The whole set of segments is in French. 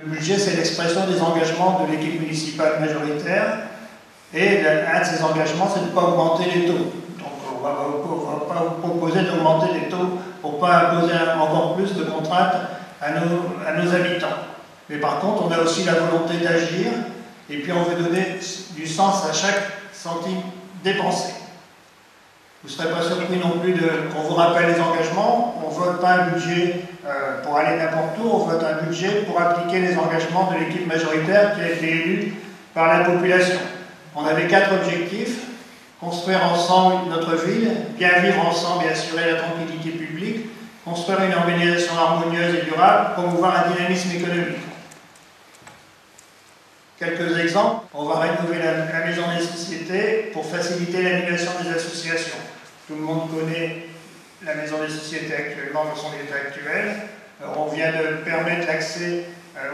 Le budget, c'est l'expression des engagements de l'équipe municipale majoritaire. Et un de ces engagements, c'est de ne pas augmenter les taux. Donc on ne va pas vous proposer d'augmenter les taux pour ne pas imposer encore plus de contraintes à nos habitants. Mais par contre, on a aussi la volonté d'agir, et puis on veut donner du sens à chaque centime dépensé. Vous ne serez pas surpris non plus qu'on vous rappelle les engagements. On ne vote pas un budget pour aller n'importe où, on vote un budget pour appliquer les engagements de l'équipe majoritaire qui a été élue par la population. On avait 4 objectifs: construire ensemble notre ville, bien vivre ensemble et assurer la tranquillité publique, construire une organisation harmonieuse et durable, promouvoir un dynamisme économique. Quelques exemples: on va rénover la maison des sociétés pour faciliter l'animation des associations. Tout le monde connaît la maison des sociétés actuellement dans son état actuel. On vient de permettre l'accès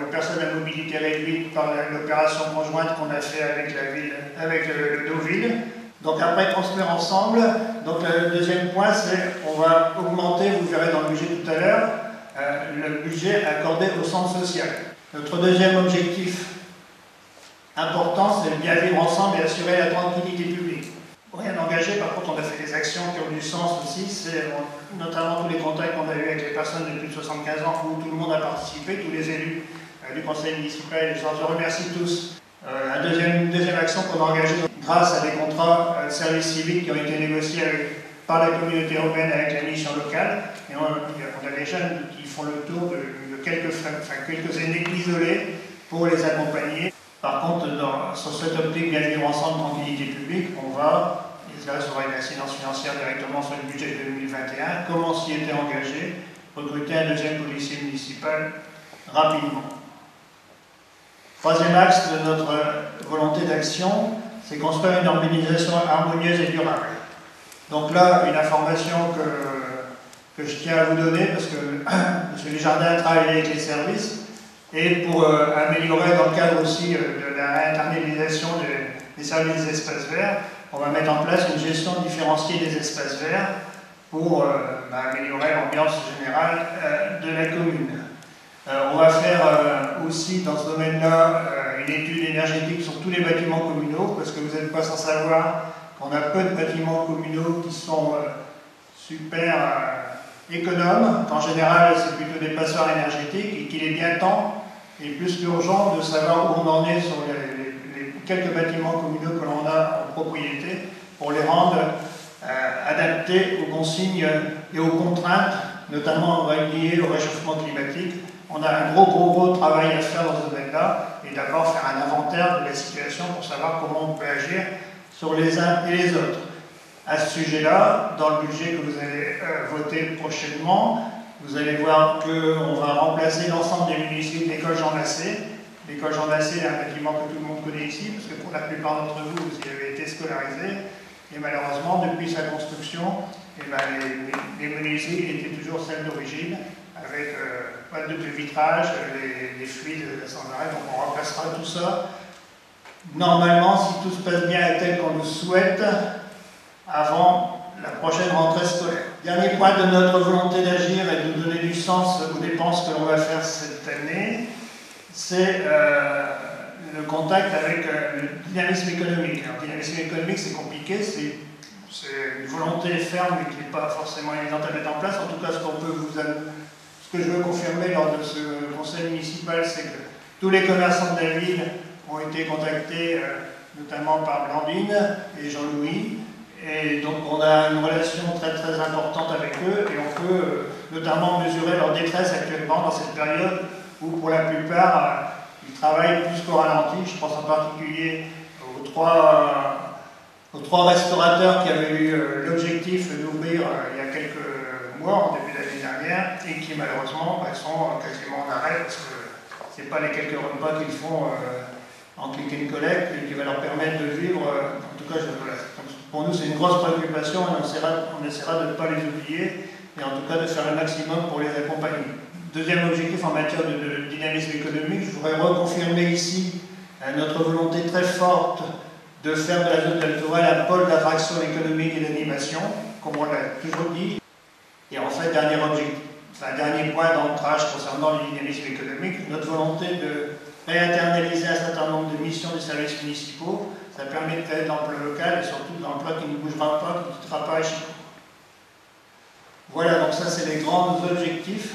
aux personnes à mobilité réduite par l'opération conjointe qu'on a fait avec la ville, avec le Deauville. Donc après, construire ensemble. Donc le deuxième point, c'est on va augmenter, vous verrez dans le budget tout à l'heure, le budget accordé au centre social. Notre deuxième objectif important, c'est bien vivre ensemble et assurer la tranquillité publique. Rien engagé, par contre, on a fait des actions qui ont du sens aussi, c'est notamment tous les contacts qu'on a eus avec les personnes de plus de 75 ans où tout le monde a participé, tous les élus du conseil municipal, je vous remercie tous. Une deuxième action qu'on a engagée grâce à des contrats de service civique qui ont été négociés par la communauté européenne avec la mission locale. Et on a des jeunes qui font le tour de quelques aînés isolés pour les accompagner. Par contre, sur cette optique bien vivre ensemble, tranquillité publique, on va, et là ça aura une incidence financière directement sur le budget de 2021, comme on s'y était engagé, recruter un deuxième policier municipal rapidement. Troisième axe de notre volonté d'action, c'est construire une organisation harmonieuse et durable. Donc là, une information que je tiens à vous donner, parce que M. Desjardins a travaillé avec les services, et pour améliorer dans le cadre aussi de la réinternalisation des services des espaces verts, on va mettre en place une gestion différenciée des espaces verts pour améliorer l'ambiance générale de la commune. On va faire aussi dans ce domaine-là une étude énergétique sur tous les bâtiments communaux, parce que vous n'êtes pas sans savoir qu'on a peu de bâtiments communaux qui sont super économes, qu'en général c'est plutôt des passoires énergétiques, et qu'il est bien temps et plus qu'urgent de savoir où on en est sur les quelques bâtiments communaux que l'on a en propriété pour les rendre adaptés aux consignes et aux contraintes, notamment liées au réchauffement climatique. On a un gros travail à faire dans ce domaine-là, et d'abord faire un inventaire de la situation pour savoir comment on peut agir sur les uns et les autres. À ce sujet-là, dans le budget que vous allez voter prochainement, vous allez voir qu'on va remplacer l'ensemble des municipes d'école Jean Massé. L'école Jean Massé est un bâtiment que tout le monde connaît ici, parce que pour la plupart d'entre vous, vous y avez été scolarisés. Et malheureusement, depuis sa construction, les menuiseries étaient toujours celles d'origine, avec pas de double vitrage, les fluides sans arrêt, donc on remplacera tout ça. Normalement, si tout se passe bien et tel qu'on le souhaite, avant la prochaine rentrée scolaire. Dernier point de notre volonté d'agir et de donner du sens aux dépenses que l'on va faire cette année, c'est le contact avec le dynamisme économique. Alors, le dynamisme économique, c'est compliqué, c'est une volonté ferme mais qui n'est pas forcément évidente à mettre en place. En tout cas, ce que je veux confirmer lors de ce conseil municipal, c'est que tous les commerçants de la ville ont été contactés, notamment par Blandine et Jean-Louis. Et donc on a une relation très importante avec eux, et on peut notamment mesurer leur détresse actuellement dans cette période où pour la plupart ils travaillent plus qu'au ralenti. Je pense en particulier aux trois restaurateurs qui avaient eu l'objectif d'ouvrir il y a quelques mois, en début d'année dernière, et qui malheureusement sont quasiment en arrêt parce que ce n'est pas les quelques repas qu'ils font en click and collect et qui va leur permettre de vivre. En tout cas, pour nous, c'est une grosse préoccupation, et on essaiera de ne pas les oublier, et en tout cas de faire le maximum pour les accompagner. Deuxième objectif en matière de dynamisme économique, je voudrais reconfirmer ici notre volonté très forte de faire de la zone Val Thorel un pôle d'attraction économique et d'animation, comme on l'a toujours dit. Et en fait, dernier objectif un dernier point d'ancrage concernant le dynamisme économique, notre volonté de réinternaliser un certain nombre de missions des services municipaux. Ça permet de créer de l'emploi local et surtout de l'emploi qui ne bougera pas, qui ne quittera pas Échicot. Voilà, donc ça c'est les grands objectifs.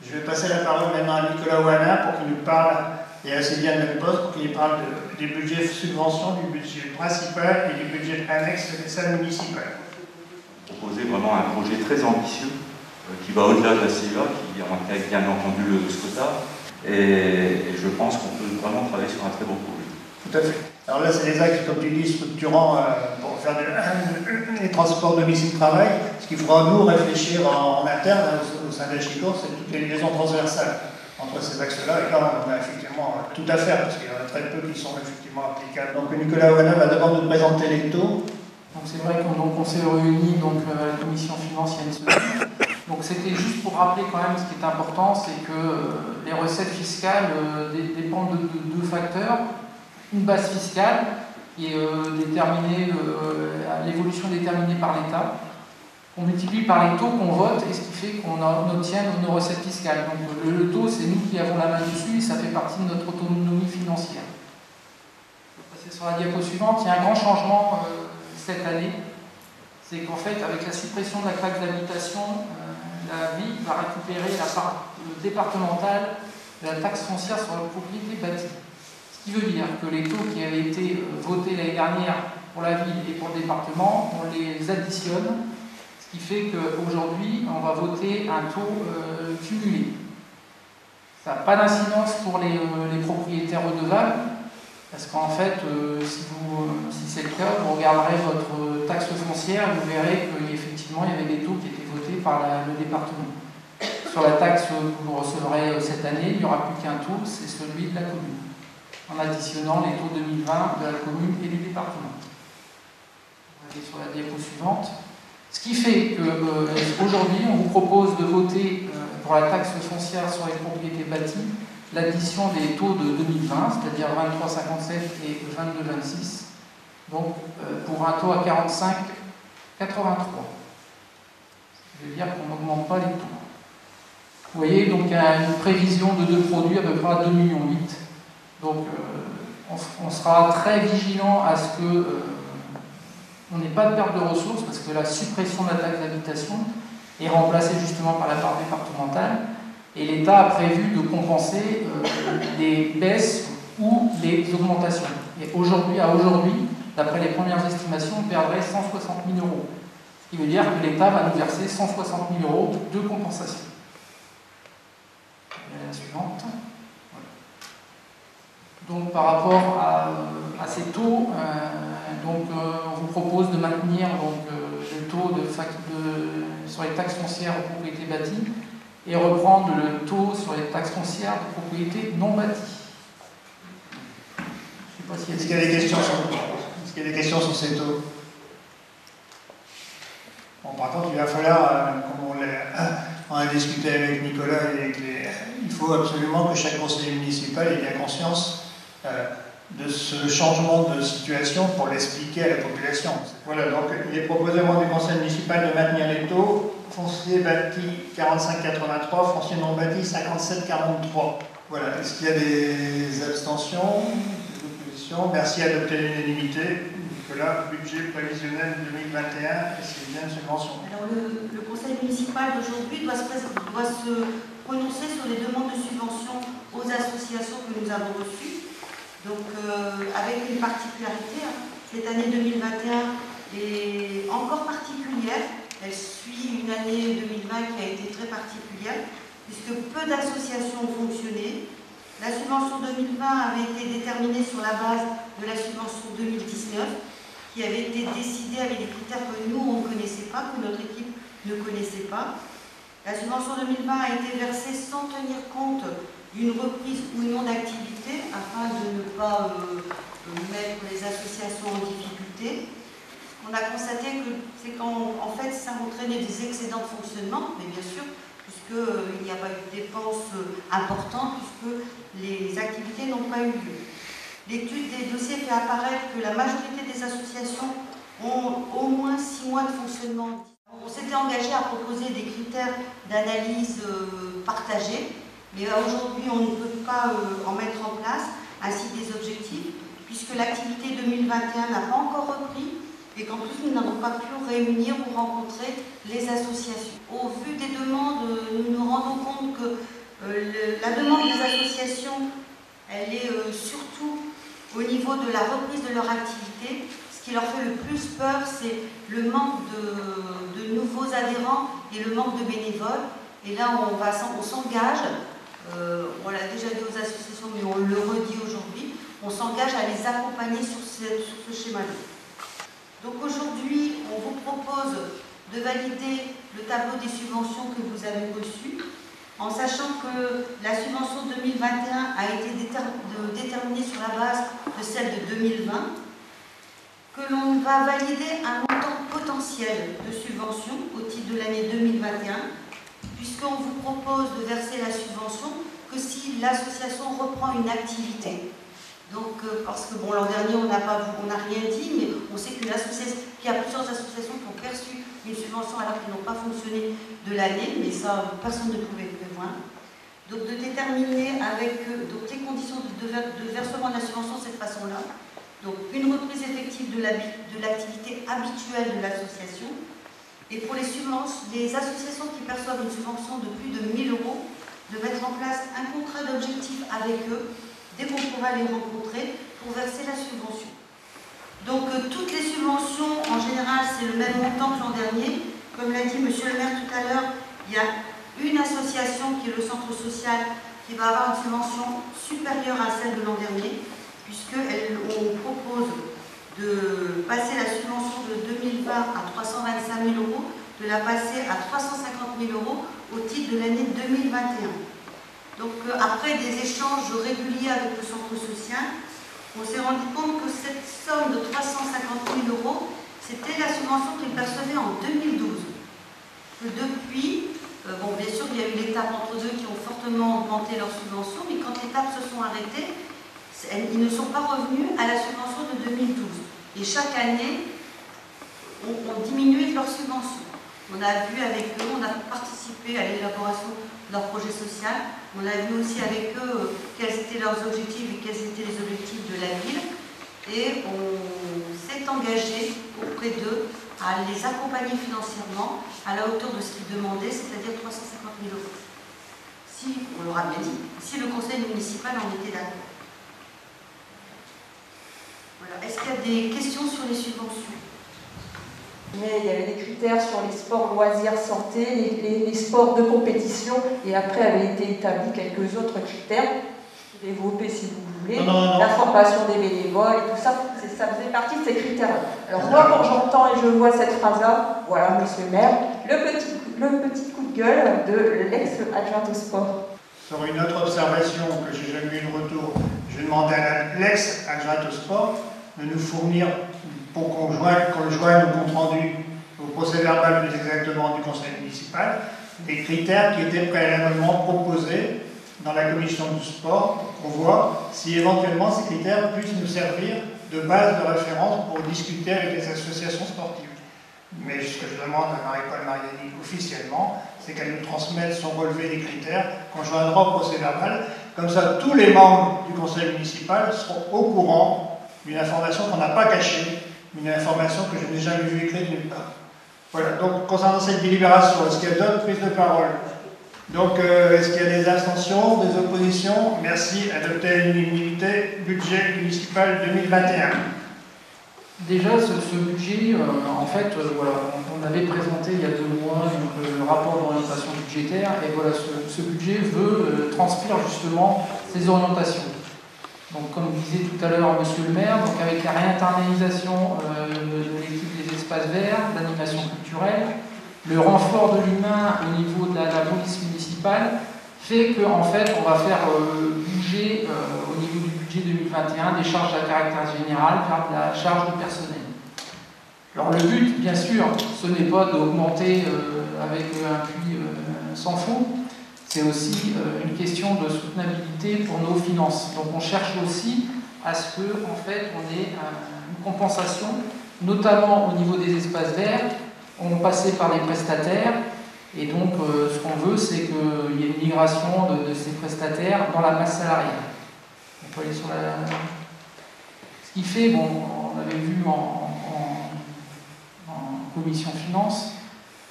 Je vais passer la parole maintenant à Nicolas Ouana pour qu'il nous parle, et à Céline Delposte pour qu'il parle des budgets subventions, du budget principal et du budget annexe des salles municipales. Proposer vraiment un projet très ambitieux qui va au-delà de la CEA, qui intègre bien entendu le SCOTA, et je pense qu'on peut vraiment travailler sur un très beau projet. Tout à fait. Alors là, c'est des axes, comme tu dis, structurants pour faire les transports domicile-travail. Ce qu'il faudra nous réfléchir en interne au sein d'Échicot, c'est toutes les liaisons transversales entre ces axes-là. Et là, on a effectivement tout à faire, parce qu'il y en a très peu qui sont effectivement applicables. Donc Nicolas Ouana va d'abord nous présenter les taux. Donc c'est vrai qu'on s'est réunis à la commission finance il y a une semaine. Donc c'était juste pour rappeler quand même ce qui est important, c'est que les recettes fiscales dépendent de deux facteurs. Une base fiscale qui est déterminée, l'évolution déterminée par l'État, qu'on multiplie par les taux qu'on vote et ce qui fait qu'on obtient nos recettes fiscales. Donc le taux, c'est nous qui avons la main dessus et ça fait partie de notre autonomie financière. Je vais passer sur la diapo suivante. Il y a un grand changement cette année, c'est qu'en fait, avec la suppression de la taxe d'habitation, la ville va récupérer la part départementale de la taxe foncière sur la propriété bâtie. Ce qui veut dire que les taux qui avaient été votés l'année dernière pour la ville et pour le département, on les additionne, ce qui fait qu'aujourd'hui, on va voter un taux cumulé. Ça n'a pas d'incidence pour les propriétaires redevables, parce qu'en fait, si c'est le cas, vous regarderez votre taxe foncière et vous verrez qu'effectivement, il y avait des taux qui étaient votés par le département. Sur la taxe que vous recevrez cette année, il n'y aura plus qu'un taux, c'est celui de la commune, en additionnant les taux 2020 de la commune et du département. On va aller sur la diapo suivante. Ce qui fait qu'aujourd'hui, on vous propose de voter pour la taxe foncière sur les propriétés bâties l'addition des taux de 2020, c'est-à-dire 23,57 et 22,26, donc pour un taux à 45,83. Ça veut dire qu'on n'augmente pas les taux. Vous voyez, donc il y a une prévision de deux produits à peu près à 2,8 millions. Donc on sera très vigilant à ce que on n'ait pas de perte de ressources, parce que la suppression de la taxe d'habitation est remplacée justement par la part départementale, et l'État a prévu de compenser les baisses ou les augmentations. Et aujourd'hui, d'après les premières estimations, on perdrait 160 000 €. Ce qui veut dire que l'État va nous verser 160 000 € de compensation. Et la suivante. Donc par rapport à ces taux, on vous propose de maintenir le taux sur les taxes foncières aux propriétés bâties et reprendre le taux sur les taxes foncières de propriétés non bâties. Je sais pas s'il y a Est-ce qu'il y a des questions sur ces taux? Bon, par contre, il va falloir, comme on a discuté avec Nicolas, il faut absolument que chaque conseiller municipal ait bien conscience de ce changement de situation pour l'expliquer à la population. Voilà, donc il est proposé au membre du conseil municipal de maintenir les taux, foncier bâti 45,83, foncier non bâti 57,43. Voilà, est-ce qu'il y a des abstentions, des oppositions? Merci, adopter l'unanimité. Nicolas, budget prévisionnel 2021, et c'est bien de subvention. Alors le conseil municipal d'aujourd'hui doit se prononcer sur les demandes de subvention aux associations que nous avons reçues. Donc avec une particularité, cette année 2021 est encore particulière. Elle suit une année 2020 qui a été très particulière, puisque peu d'associations ont fonctionné. La subvention 2020 avait été déterminée sur la base de la subvention 2019, qui avait été décidée avec des critères que nous, on ne connaissait pas, que notre équipe ne connaissait pas. La subvention 2020 a été versée sans tenir compte d'une reprise ou non d'activité, afin de ne pas mettre les associations en difficulté. On a constaté que c'est qu'en fait, ça entraînait des excédents de fonctionnement, mais bien sûr, puisqu'il n'y a pas eu de dépenses importantes, puisque les activités n'ont pas eu lieu. L'étude des dossiers fait apparaître que la majorité des associations ont au moins 6 mois de fonctionnement. On s'était engagé à proposer des critères d'analyse partagés, mais aujourd'hui on ne peut pas en mettre en place, ainsi que des objectifs, puisque l'activité 2021 n'a pas encore repris et qu'en plus nous n'avons pas pu réunir ou rencontrer les associations. Au vu des demandes, nous nous rendons compte que la demande des associations, elle est surtout au niveau de la reprise de leur activité. Ce qui leur fait le plus peur, c'est le manque de nouveaux adhérents et le manque de bénévoles. Et là, on s'engage, on l'a déjà dit aux associations, mais on le redit aujourd'hui, on s'engage à les accompagner sur ce schéma-là. Donc aujourd'hui, on vous propose de valider le tableau des subventions que vous avez reçu, en sachant que la subvention 2021 a été déterminée sur la base de celle de 2020, que l'on va valider un montant potentiel de subvention au titre de l'année 2021, puisqu'on vous propose de verser la subvention que si l'association reprend une activité. Donc, parce que bon, l'an dernier, on n'a rien dit, mais on sait qu'il y a plusieurs associations qui ont perçu une subvention alors qu'ils n'ont pas fonctionné de l'année, mais ça, personne ne pouvait le prévoir. Donc, de déterminer avec donc, les conditions de versement de la subvention de cette façon-là. Donc, une reprise effective de l'activité habituelle de l'association. Et pour les associations qui perçoivent une subvention de plus de 1 000 €, de mettre en place un contrat d'objectif avec eux, dès qu'on pourra les rencontrer, pour verser la subvention. Donc, toutes les subventions, en général, c'est le même montant que l'an dernier. Comme l'a dit M. le maire tout à l'heure, il y a une association qui est le centre social qui va avoir une subvention supérieure à celle de l'an dernier, puisqu'on propose de passer la subvention de 2020 à 325 000 €, de la passer à 350 000 € au titre de l'année 2021. Donc après des échanges réguliers avec le centre social, on s'est rendu compte que cette somme de 350 000 €, c'était la subvention qu'ils percevaient en 2012. Que depuis, bon, bien sûr, il y a eu l'étape entre deux qui ont fortement augmenté leur subvention, mais quand les étapes se sont arrêtées, ils ne sont pas revenus à la subvention de 2012. Et chaque année, on diminué leur subvention. On a vu avec eux, on a participé à l'élaboration de leur projet social. On a vu aussi avec eux quels étaient leurs objectifs et quels étaient les objectifs de la ville. Et on s'est engagé auprès d'eux à les accompagner financièrement à la hauteur de ce qu'ils demandaient, c'est-à-dire 350 000 €. Si, on leur a bien dit, si le conseil municipal en était d'accord. Voilà. Est-ce qu'il y a des questions sur les subventions? Mais il y avait des critères sur les sports, loisirs, santé, les sports de compétition, et après avaient été établis quelques autres critères, développés si vous voulez, la formation des bénévoles et tout ça, ça faisait partie de ces critères-là. Alors moi, quand j'entends et je vois cette phrase-là, voilà, monsieur le maire, le petit coup de gueule de l'ex-adjointe au sport. Sur une autre observation que j'ai jamais eu de retour, je vais demander à l'ex-adjointe au sport de nous fournir, pour qu'on joigne au compte rendu, au procès verbal plus exactement du conseil municipal, des critères qui étaient préalablement proposés dans la commission du sport, pour qu'on voit si éventuellement ces critères puissent nous servir de base de référence pour discuter avec les associations sportives. Mais ce que je demande à Marie-Paul Mariani officiellement, c'est qu'elle nous transmette son relevé des critères qu'on joindra au procès verbal. Comme ça, tous les membres du conseil municipal seront au courant d'une information qu'on n'a pas cachée, une information que je n'ai jamais vue écrite nulle part. Voilà, donc concernant cette délibération, est-ce qu'il y a d'autres prises de parole? Donc, est-ce qu'il y a des abstentions, des oppositions? Merci, adopté à l'unanimité, budget municipal 2021. Déjà, ce budget, en fait, voilà, on avait présenté il y a 2 mois le rapport d'orientation budgétaire, et voilà, ce budget veut transcrire justement ces orientations. Donc, comme disait tout à l'heure monsieur le maire, donc avec la réinternalisation de l'équipe des espaces verts, d'animation culturelle, le renfort de l'humain au niveau de la police municipale fait qu'en fait, on va faire bouger au niveau du budget 2021 des charges à caractère général vers de la charge de personnel. Alors le but, bien sûr, ce n'est pas d'augmenter avec un puits sans fond, c'est aussi une question de soutenabilité pour nos finances. Donc on cherche aussi à ce que, en fait, on ait une compensation, notamment au niveau des espaces verts, ont passé par des prestataires. Et donc, ce qu'on veut, c'est qu'il y ait une migration de ces prestataires dans la masse salariale. On peut aller sur la... Ce qui fait, bon, on avait vu en commission finance,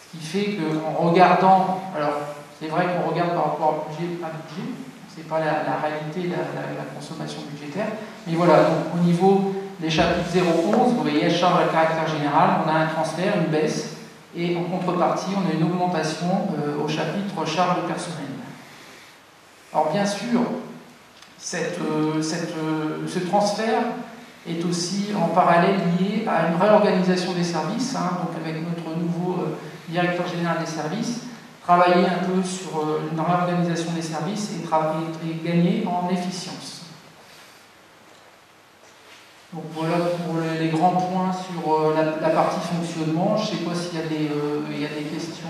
ce qui fait qu'en regardant, alors c'est vrai qu'on regarde par rapport à budget, c'est pas la réalité, la consommation budgétaire, mais voilà, donc au niveau des chapitres 0,11, vous voyez, charge à caractère général, on a un transfert, une baisse, et en contrepartie, on a une augmentation au chapitre charges personnelles. Alors bien sûr, ce transfert est aussi en parallèle lié à une réorganisation des services, donc avec notre nouveau directeur général des services, travailler un peu sur une réorganisation des services et gagner en efficience. Donc voilà pour les grands points sur la partie fonctionnement. Je ne sais pas s'il y a des questions.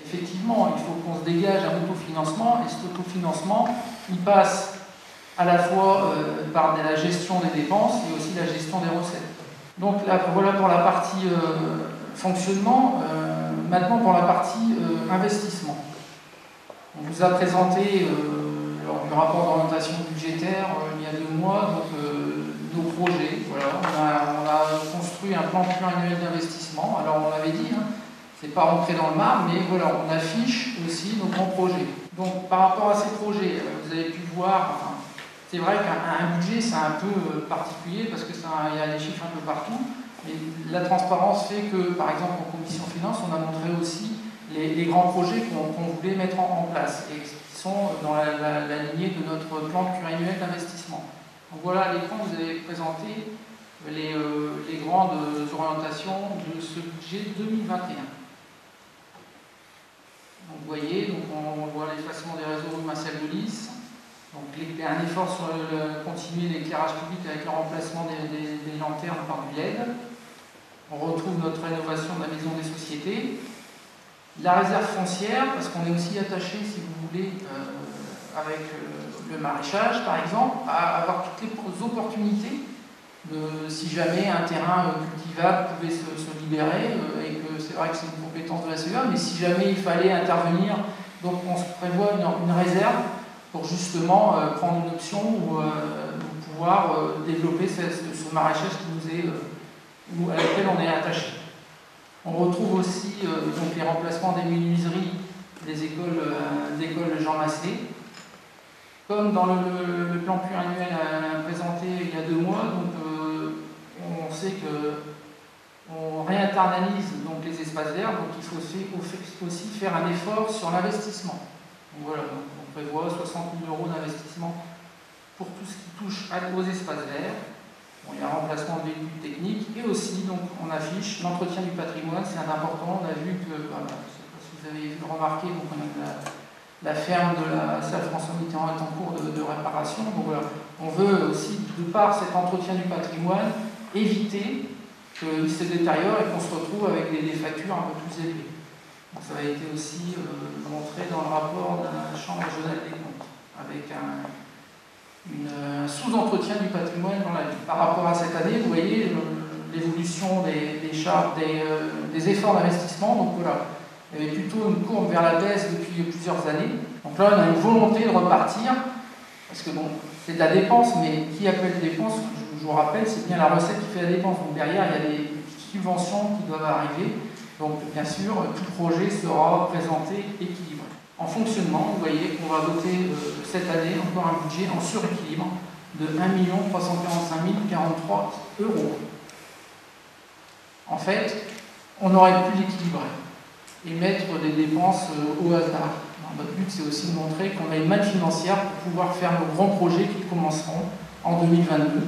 Effectivement, il faut qu'on se dégage un autofinancement, et cet autofinancement, il passe à la fois par la gestion des dépenses et aussi la gestion des recettes. Donc là, voilà pour la partie fonctionnement. Maintenant pour la partie investissement. On vous a présenté lors du rapport d'orientation budgétaire il y a 2 mois nos projets. Voilà. On a construit un plan pluriannuel d'investissement. Alors on l'avait dit, c'est pas rentré dans le marbre, mais voilà, on affiche aussi nos grands projets. Donc par rapport à ces projets, vous avez pu voir, c'est vrai qu'un budget c'est un peu particulier parce qu'il y a des chiffres un peu partout, mais la transparence fait que, par exemple en commission finance, on a montré aussi les grands projets qu'on voulait mettre en place et qui sont dans la lignée de notre plan pluriannuel d'investissement. Donc voilà, à l'écran, vous avez présenté les grandes orientations de ce budget 2021. Donc vous voyez, donc on voit l'effacement des réseaux rue Marcel de Lys, donc un effort sur continuer l'éclairage public avec le remplacement des lanternes par du LED. On retrouve notre rénovation de la maison des sociétés. La réserve foncière, parce qu'on est aussi attaché, si vous voulez, avec le maraîchage, par exemple, à avoir toutes les opportunités si jamais un terrain cultivable pouvait se libérer, et que c'est vrai que c'est une compétence de la CEA, mais si jamais il fallait intervenir, donc on se prévoit une réserve pour justement prendre une option ou pouvoir développer ce maraîchage à laquelle on est attaché. On retrouve aussi donc les remplacements des menuiseries des écoles Jean Massé. Comme dans le plan pluriannuel présenté il y a 2 mois, donc, on sait qu'on réinternalise donc les espaces verts, donc il faut aussi faire un effort sur l'investissement. Donc voilà, donc on prévoit 60 000 € d'investissement pour tout ce qui touche aux espaces verts. Bon, il y a un remplacement de véhicules techniques et aussi, donc, on affiche l'entretien du patrimoine, c'est important. On a vu que, je ne sais pas si vous avez remarqué, donc on a la ferme de la salle François Mitterrand est en cours de réparation. Donc voilà, on veut aussi, de par cet entretien du patrimoine, éviter qu'il se détériore et qu'on se retrouve avec des factures un peu plus élevées. Donc ça a été aussi montré dans le rapport de la Chambre régionale des comptes, avec un sous-entretien du patrimoine dans la ville. Par rapport à cette année, vous voyez l'évolution des charges, des efforts d'investissement. Donc voilà, il y avait plutôt une courbe vers la baisse depuis plusieurs années. Donc là, on a une volonté de repartir, parce que bon, c'est de la dépense, mais qui appelle dépense, je vous rappelle, c'est bien la recette qui fait la dépense. Donc derrière, il y a des subventions qui doivent arriver. Donc bien sûr, tout projet sera présenté équilibré. En fonctionnement, vous voyez qu'on va voter cette année encore un budget en suréquilibre de 1 345 043 €. En fait, on aurait pu l'équilibrer et mettre des dépenses au hasard. Notre but, c'est aussi de montrer qu'on a une manne financière pour pouvoir faire nos grands projets qui commenceront en 2022.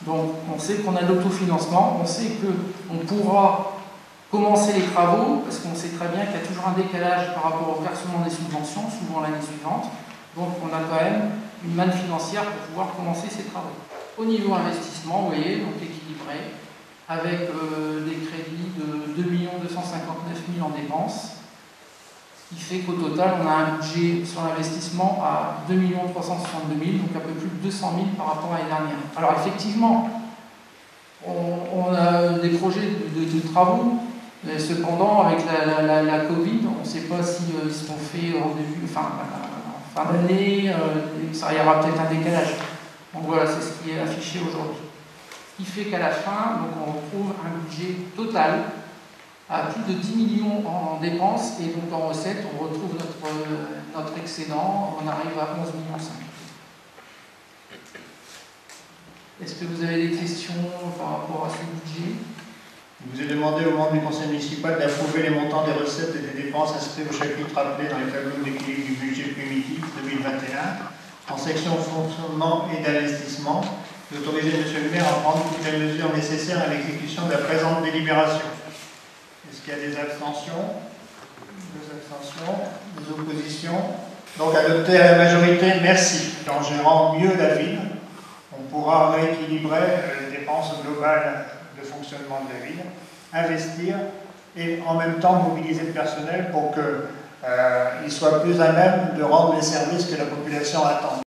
Donc, on sait qu'on a l'autofinancement, on sait qu'on pourra commencer les travaux, parce qu'on sait très bien qu'il y a toujours un décalage par rapport au versement des subventions, souvent l'année suivante. Donc on a quand même une manne financière pour pouvoir commencer ces travaux. Au niveau investissement, vous voyez, donc équilibré, avec des crédits de 2 259 000 en dépenses, ce qui fait qu'au total, on a un budget sur l'investissement à 2 362 000, donc un peu plus de 200 000 par rapport à l'année dernière. Alors effectivement, on a des projets de travaux Et cependant, avec la Covid, on ne sait pas si ils seront faits en début, fin d'année, il y aura peut-être un décalage. Donc voilà, c'est ce qui est affiché aujourd'hui. Ce qui fait qu'à la fin, donc on retrouve un budget total à plus de 10 millions en dépenses, et donc en recettes, on retrouve notre excédent, on arrive à 11,5 millions. Est-ce que vous avez des questions par rapport à ce budget? Il vous est demandé aux membres du conseil municipal d'approuver les montants des recettes et des dépenses inscrits au chapitre appelé dans les tableaux d'équilibre du budget primitif 2021, en section fonctionnement et d'investissement, d'autoriser M. le maire à prendre toutes les mesures nécessaires à l'exécution de la présente délibération. Est-ce qu'il y a des abstentions? Deux abstentions, des oppositions. Donc adopté à la majorité, merci. En gérant mieux la ville, on pourra rééquilibrer les dépenses globales de fonctionnement de la ville, investir et en même temps mobiliser le personnel pour qu'il soit plus à même de rendre les services que la population attend.